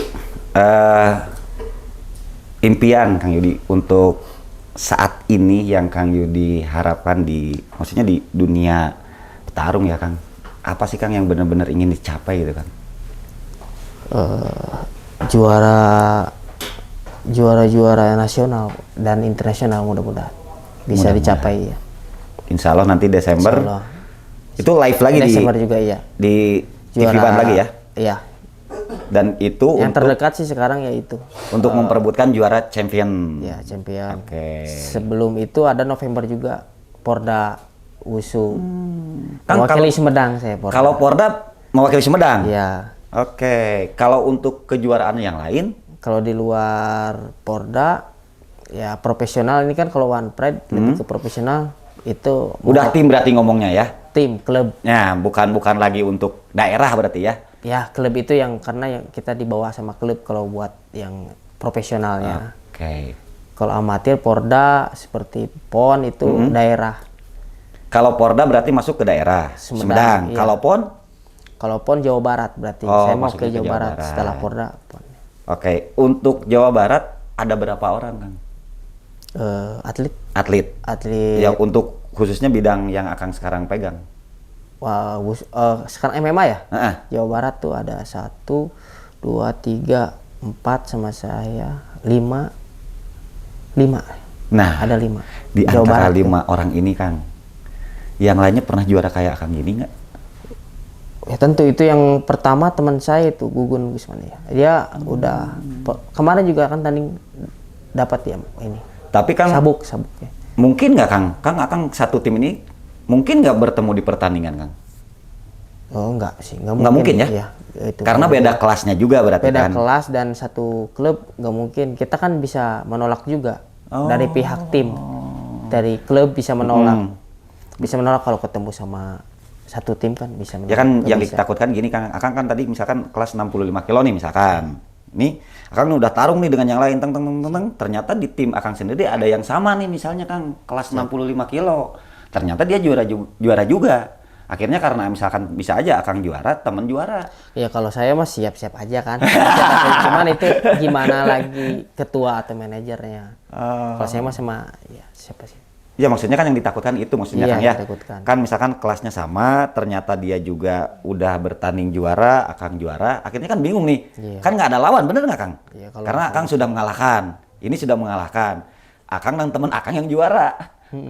impian Kang Yudi untuk saat ini yang Kang Yudi harapkan maksudnya di dunia petarung ya Kang. Apa sih Kang yang benar-benar ingin dicapai gitu Kang? Juara nasional dan internasional mudah-mudahan bisa Mudah-mudahan. dicapai ya. Insya Allah nanti Desember Insya Allah. itu live lagi Desember juga iya. di TV One lagi ya. Iya. Dan itu Yang untuk terdekat sih sekarang ya itu. memperebutkan juara champion. Ya champion. Oke. Sebelum itu ada November juga Porda Wusu. Kang, Mewakili Sumedang saya Porda. Kalau Porda mewakili Sumedang. Iya. Oke. Kalau untuk kejuaraan yang lain, Kalau di luar Porda ya profesional ini kan kalau One Pride lebih ke profesional itu udah tim berarti ngomongnya ya. tim klub. Ya, bukan lagi untuk daerah berarti ya. Ya, klub itu yang karena yang kita dibawa sama klub kalau buat yang profesionalnya. Oke. Kalau amatir Porda seperti PON itu daerah. Kalau Porda berarti masuk ke daerah Sumedang, iya. Kalau PON, Kalau PON Jawa Barat berarti. Oh, Saya mau masuknya ke Jawa Barat setelah Porda PON. oke. Untuk Jawa Barat ada berapa orang Kang? Atlet Atlet. Ya untuk khususnya bidang yang akan sekarang pegang. wah, sekarang MMA ya? Heeh. Jawa Barat tuh ada 1, 2, 3, 4 sama saya 5. Nah, Ada 5. di Jawa antara Barat tuh. 5 orang ini Kang, yang lainnya pernah juara kayak Kang gini nggak? Ya tentu itu yang pertama teman saya itu Gugun Gusman ya. Dia udah kemarin juga kan tanding dapat ya ini. Tapi Kang, Sabuk ya. mungkin nggak Kang? Kang akan satu tim ini mungkin nggak bertemu di pertandingan Kang? Oh enggak sih, Nggak mungkin ya? Iya, itu. Karena beda kelasnya juga berarti Beda kan? kelas dan satu klub nggak mungkin. Kita kan bisa menolak juga dari pihak tim. Dari klub bisa menolak. Bisa menolak kalau ketemu sama satu tim kan bisa menolak. Ya kan Nggak yang bisa. ditakutkan gini Kang, Akang kan tadi misalkan kelas 65 kilo nih misalkan. Nih, Akang udah tarung nih dengan yang lain, ternyata di tim Akang sendiri ada yang sama nih misalnya Kang, kelas 65 kilo. Ternyata dia juara juga. Akhirnya karena misalkan bisa aja Akang juara, temen juara. Ya kalau saya mah siap-siap aja kan. Cuman itu gimana lagi ketua atau manajernya. Kalau saya mah sama ya siapa sih? Ya maksudnya kan yang ditakutkan itu maksudnya Iya, Kang ya. ditakutkan. Kan misalkan kelasnya sama, ternyata dia juga udah bertanding juara, Akang juara, akhirnya kan bingung nih. Iya. Kan nggak ada lawan, bener nggak Kang? Iya, kalau Karena Akang sudah mengalahkan, ini sudah mengalahkan. Akang dan temen Akang yang juara.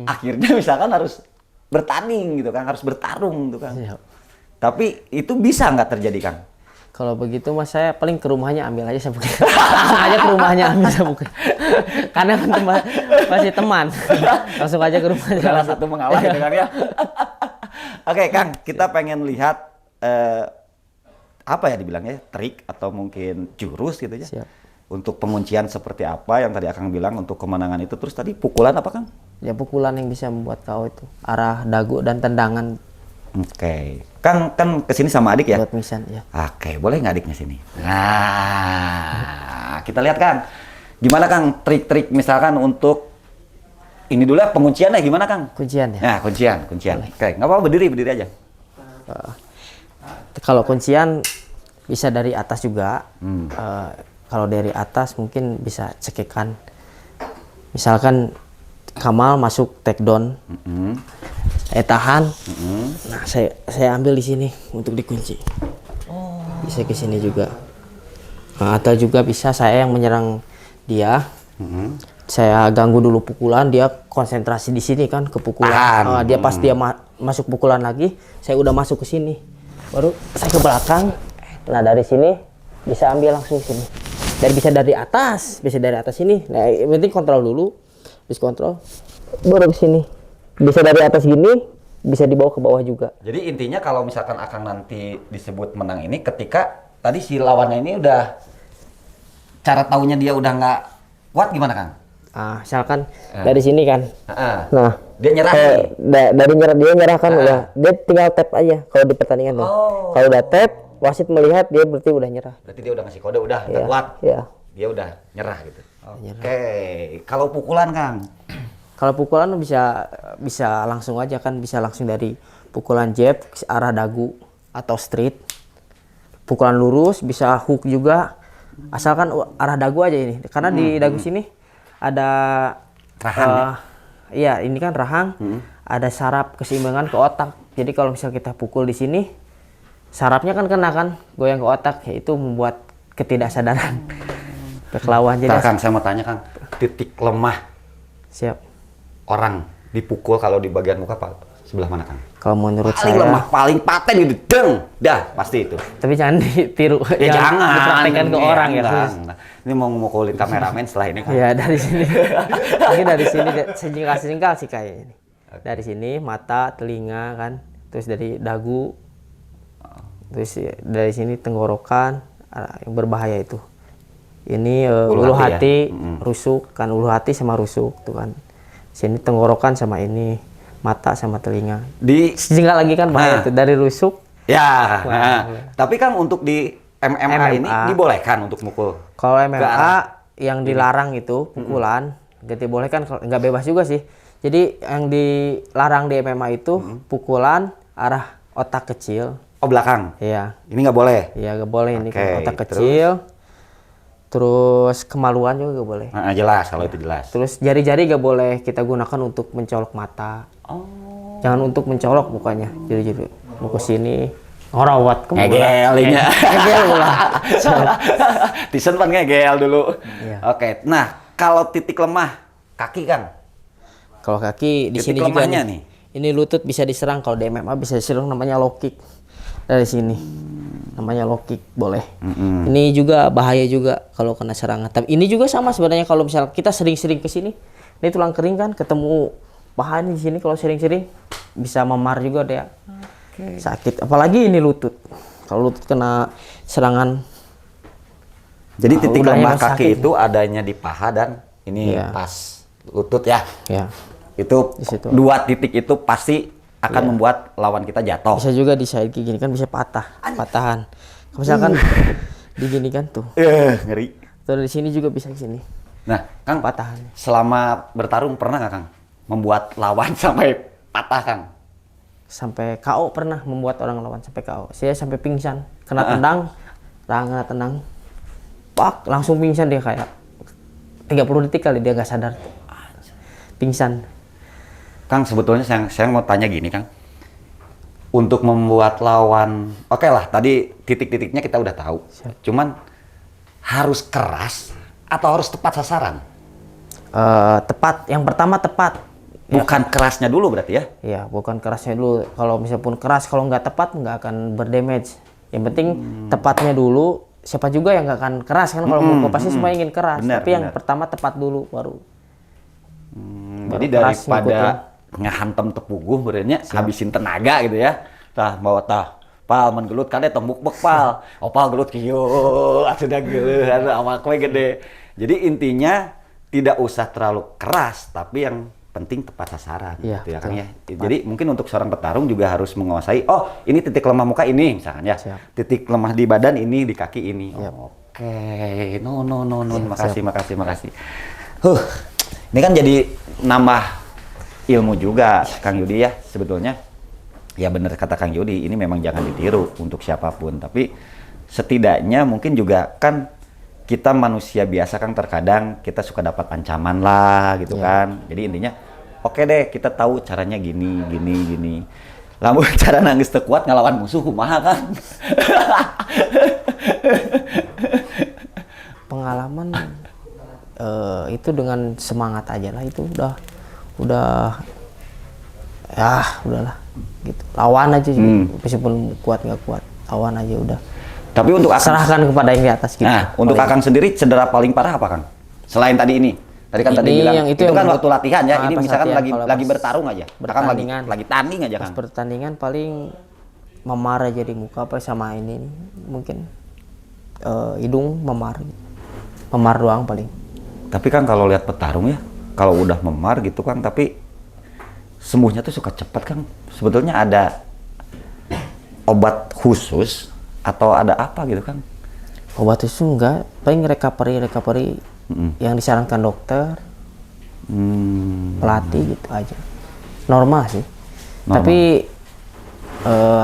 Akhirnya misalkan harus bertanding gitu kan, harus bertarung gitu kan. Iya. Tapi itu bisa nggak terjadi Kang? Kalau begitu mas saya paling ke rumahnya ambil aja sabuknya. Langsung aja ke rumahnya ambil sabuknya. Karena kan masih teman. Langsung aja ke rumahnya. Salah satu mengalah gitu kan ya. Oke Kang, kita pengen lihat apa ya dibilangnya, trik atau mungkin jurus gitu ya. Siap. Untuk penguncian seperti apa yang tadi Akang bilang untuk kemenangan itu. Terus tadi pukulan apa Kang? Ya pukulan yang bisa membuat KO itu. Arah dagu dan tendangan Oke. Kang kan kesini sama adik ya? buat misan ya. Oke, boleh nggak adiknya sini? Nah, kita lihat Kang. Gimana Kang trik-trik misalkan untuk ini dulu ya pengunciannya gimana Kang? Kuncian ya. Nah, kuncian. Oke, nggak apa-apa berdiri aja. Kalau kuncian bisa dari atas juga. Kalau dari atas mungkin bisa cekikan. Misalkan Kamal masuk takedown, saya tahan. Nah, saya ambil di sini untuk dikunci. Bisa ke sini juga. Nah, atau juga bisa saya yang menyerang dia. Saya ganggu dulu pukulan, dia konsentrasi di sini kan ke pukulan. Dia pas dia masuk pukulan lagi, saya udah masuk ke sini. Baru saya ke belakang. Nah, dari sini bisa ambil langsung sini. Dan bisa dari atas sini. Nah, yang penting kontrol dulu. Habis kontrol baru ke sini. Bisa dari atas gini, bisa dibawa ke bawah juga. Jadi intinya kalau misalkan Akang nanti disebut menang ini ketika tadi si lawannya ini udah cara taunya dia udah nggak kuat gimana Kang? Misalkan dari sini kan. Nah, dia nyerah nih. dari dia nyerah kan udah. Dia tinggal tap aja kalau di pertandingan tuh. Kalau udah tap, wasit melihat dia berarti udah nyerah. Berarti dia udah ngasih kode udah kuat. Iya. Dia udah nyerah gitu. Oke. Kalau pukulan Kang? Kalau pukulan bisa langsung aja kan, bisa langsung dari pukulan jab ke arah dagu atau straight. Pukulan lurus, bisa hook juga. Asalkan arah dagu aja ini. Karena di dagu sini ada rahang. Iya, ini kan rahang. Ada saraf keseimbangan ke otak. Jadi kalau misal kita pukul di sini, sarafnya kan kena kan, goyang ke otak, yaitu membuat ketidaksadaran kelawan. Jadi Kang, saya mau tanya Kang, titik lemah siap. orang dipukul kalau di bagian muka sebelah mana Kang? Kalau menurut Paling saya lemah, paling paten gitu, deng, dah pasti itu. tapi jangan ditiru. Ya jangan dipraktekkan ke orang ya. Nah, ini mau mukulin kameramen setelah ini Kang. Ya dari sini. Mungkin dari sini sejengkal sih kayaknya ini. Dari sini mata, telinga kan, terus dari dagu, terus dari sini tenggorokan, yang berbahaya itu. Ini ulu hati, rusuk kan, ulu hati sama rusuk tuh kan. Sini tenggorokan sama ini, mata sama telinga. Di Sejengkal lagi kan bahaya itu dari rusuk. ya. Tapi kan untuk di MMA ini dibolehkan untuk mukul. Kalau MMA yang dilarang itu pukulan, nggak dibolehkan, nggak bebas juga sih. Jadi yang dilarang di MMA itu pukulan arah otak kecil. Oh belakang? Iya. Ini nggak boleh? Iya nggak boleh ini kan otak kecil. Terus kemaluan juga nggak boleh. Jelas kalau itu jelas. Terus jari-jari nggak boleh kita gunakan untuk mencolok mata. Jangan untuk mencolok mukanya. Jadi mau ke sini ngorawat ngegelinya. Ngegel pula. Tisen pan ngegel dulu. Iya. Oke. Nah, kalau titik lemah kaki Kang. Kalau kaki di Titik sini juga lemahnya nih. Ini lutut bisa diserang, kalau di MMA bisa diserang, namanya low kick. Dari sini. Namanya low kick, boleh. Ini juga bahaya juga kalau kena serangan. Tapi ini juga sama sebenarnya kalau misalnya kita sering-sering ke sini. Ini tulang kering kan, ketemu bahan di sini, kalau sering-sering bisa memar juga dia. Sakit, apalagi ini lutut. Kalau lutut kena serangan. Jadi titik lemah kaki sakit. itu adanya di paha dan ini pas lutut ya. Ya. Itu dua titik itu pasti akan membuat lawan kita jatuh. Bisa juga di side kick gini kan bisa patahan. Misalkan digini kan tuh. Ngeri. Tuh dari sini juga bisa ke sini. Nah, Kang, patahan. selama bertarung pernah nggak Kang membuat lawan sampai patah Kang? sampai KO, pernah membuat orang lawan sampai KO. Saya sampai pingsan, kena tendang, kena tendang, pak, langsung pingsan dia kayak 30 detik kali dia nggak sadar, pingsan. Kang, sebetulnya saya mau tanya gini, Kang. Untuk membuat lawan, oke lah, tadi titik-titiknya kita udah tahu. Siap. Cuman harus keras atau harus tepat sasaran? Tepat, yang pertama tepat. Bukan kerasnya dulu berarti ya? Ya, bukan kerasnya dulu. Kalau misalnya pun keras, kalau nggak tepat nggak akan berdamage. Yang penting tepatnya dulu. Siapa juga yang nggak akan keras kan? Kalau mau pasti semua ingin keras. Benar, tapi yang benar. pertama tepat dulu baru. Jadi keras daripada ngehantem tepuguh berenya habisin tenaga gitu ya. Tah bawa tah. Pal mun gelut kade tong bukbek pal. Opal gelut kieu atuh geuleuh anu awak we gede. Jadi intinya tidak usah terlalu keras tapi yang penting tepat sasaran Iya, gitu ya Kang betul. ya. Jadi mungkin untuk seorang petarung juga harus menguasai, oh ini titik lemah muka ini misalkan ya. Siap. Titik lemah di badan ini, di kaki ini. Siap. Oke. No. Makasih. Ini kan jadi nambah ilmu juga Kang Yudi ya sebetulnya. Ya benar kata Kang Yudi, ini memang jangan ditiru untuk siapapun. Tapi setidaknya mungkin juga kan kita manusia biasa kan terkadang kita suka dapat ancaman lah gitu kan. Jadi intinya oke deh kita tahu caranya gini. Lamun cara nangis teu kuat ngelawan musuh kumaha kan. Pengalaman itu dengan semangat aja lah, itu udah ya udahlah gitu. Lawan aja meskipun kuat nggak kuat, lawan aja udah. Tapi untuk Serahkan kepada yang di atas gitu. Nah, untuk Akang sendiri cedera paling parah apa Kang? Selain tadi ini. Tadi kan tadi Ini bilang yang itu yang kan membuat- waktu latihan ya. Ini pas misalkan latihan, kalau lagi pas bertarung aja. Akang pertandingan. lagi tanding aja Pas Kang. pertandingan paling memar aja di muka apa sama ini nih, mungkin hidung memar doang paling. Tapi kan kalau lihat petarung ya, kalau udah memar gitu Kang, tapi sembuhnya tuh suka cepat Kang. Sebetulnya ada obat khusus atau ada apa gitu Kang? Obat itu enggak, paling recovery yang disarankan dokter, pelatih gitu aja. Normal sih. Normal. Tapi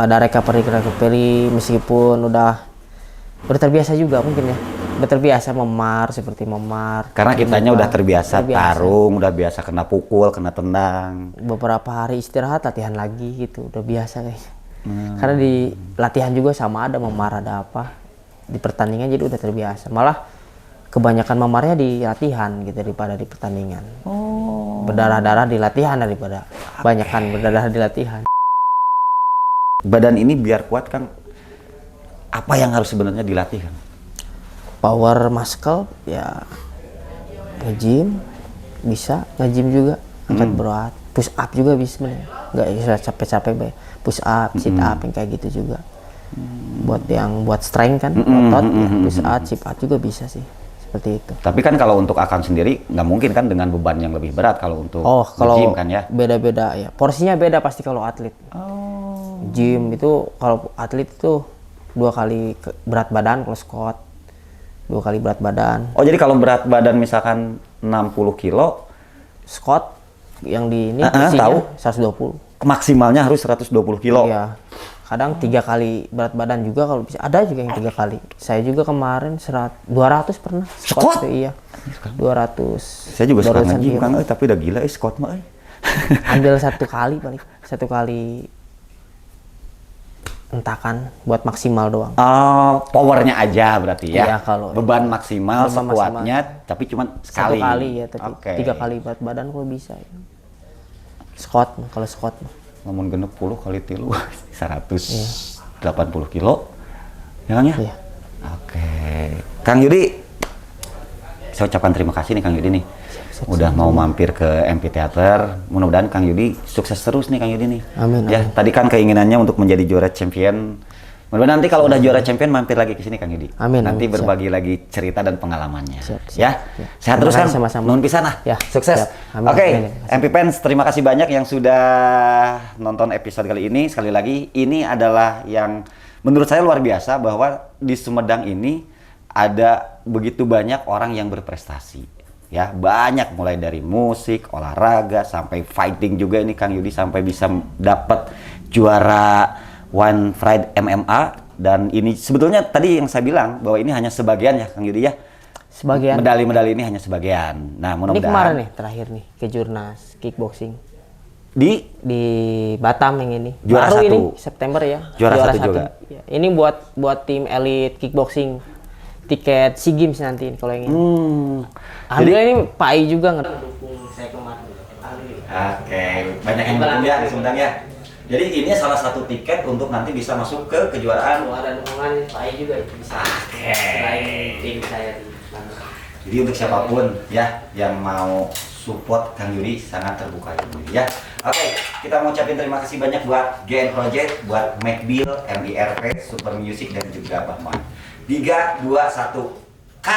ada recovery meskipun udah terbiasa juga mungkin ya. Udah terbiasa memar seperti memar. Karena kitanya luka. udah terbiasa tarung, udah biasa kena pukul, kena tendang. Beberapa hari istirahat latihan lagi gitu, udah biasa kayaknya. Karena di latihan juga sama ada memar ada apa. Di pertandingan jadi udah terbiasa. Malah kebanyakan memarnya di latihan gitu daripada di pertandingan. Berdarah-darah di latihan daripada kebanyakan berdarah di latihan. Badan ini biar kuat Kang, apa yang harus sebenarnya dilatih Kang? Power muscle ya, nge-gym bisa, nge-gym juga, angkat berat, push up juga bisa sebenarnya. Nggak bisa capek-capek bay. Push up, sit up yang kayak gitu juga. Buat strength kan, otot, ya, push up, sit up juga bisa sih. Seperti itu. Tapi kan kalau untuk Akang sendiri nggak mungkin kan dengan beban yang lebih berat kalau untuk Kalau gym kan ya? beda-beda ya. Porsinya beda pasti kalau atlet. Gym itu kalau atlet itu 2 kali berat badan kalau squat. 2 kali berat badan. Oh jadi kalau berat badan misalkan 60 kilo, Squat yang di ini tahu. porsinya 120. maksimalnya harus 120 kilo. Iya. Kadang 3 kali berat badan juga kalau bisa. Ada juga yang 3 kali. Saya juga kemarin 200 pernah. Squat? Iya. 200. Saya juga suka 200 nge-gym kilo. Kang, tapi udah gila squat mah. Ambil 1 kali paling. 1 kali entakan buat maksimal doang. Powernya aja berarti ya. Iya, kalau beban maksimal beban sekuatnya tapi cuma 1 sekali. kali ya, tapi Oke. 3 kali berat badan kalau bisa. Ya. Squat, kalau squat. Namun genep 10 kali tilu 180 kilo. Ya Kang ya? Iya. Oke. Kang Yudi, saya ucapkan terima kasih nih Kang Yudi nih. Udah mau mampir ke MP Theater. Mudah-mudahan Kang Yudi sukses terus nih Kang Yudi nih. Amin, Ya, amin. tadi kan keinginannya untuk menjadi juara champion. Mudah-mudahan nanti kalau udah juara champion mampir lagi ke sini Kang Yudi. Amin, Nanti amin. berbagi lagi cerita dan pengalamannya. Siap, siap. Ya. Ya. Sehat Terima terus kan? kasih sama-sama. Nuhun pisan ah. Ya, Sukses. siap. Amin, Oke, amin. MP Fans terima kasih banyak yang sudah nonton episode kali ini. Sekali lagi, ini adalah yang menurut saya luar biasa bahwa di Sumedang ini ada begitu banyak orang yang berprestasi. Ya, banyak mulai dari musik, olahraga, sampai fighting juga ini Kang Yudi sampai bisa dapat juara One Pride MMA. Dan ini sebetulnya tadi yang saya bilang bahwa ini hanya sebagian ya Kang Yudi ya. Sebagian. Medali-medali ini hanya sebagian. Nah, Ini mudah-mudahan kemarin nih terakhir nih ke Jurnas kickboxing di di Batam yang ini. Juara Baru satu. ini September ya. Juara satu juga. Ya, ini buat tim elit kickboxing. Tiket SEA Games nanti kalau yang ini. Alhamdulillah ini Pak Ai juga ngedukung saya kemarin. Oke, banyak yang dukung ya sebenarnya. Jadi ini salah satu tiket untuk nanti bisa masuk ke kejuaraan. Ada dukungan Pak Ai juga itu bisa. Selain tim saya di sana. Jadi untuk siapapun ya yang mau support Kang Yudi sangat terbuka ya. Oke, kita mau ucapin terima kasih banyak buat GN Project, buat McBill, MIRP, Super Music dan juga Bahman. 3, 2, 1, K.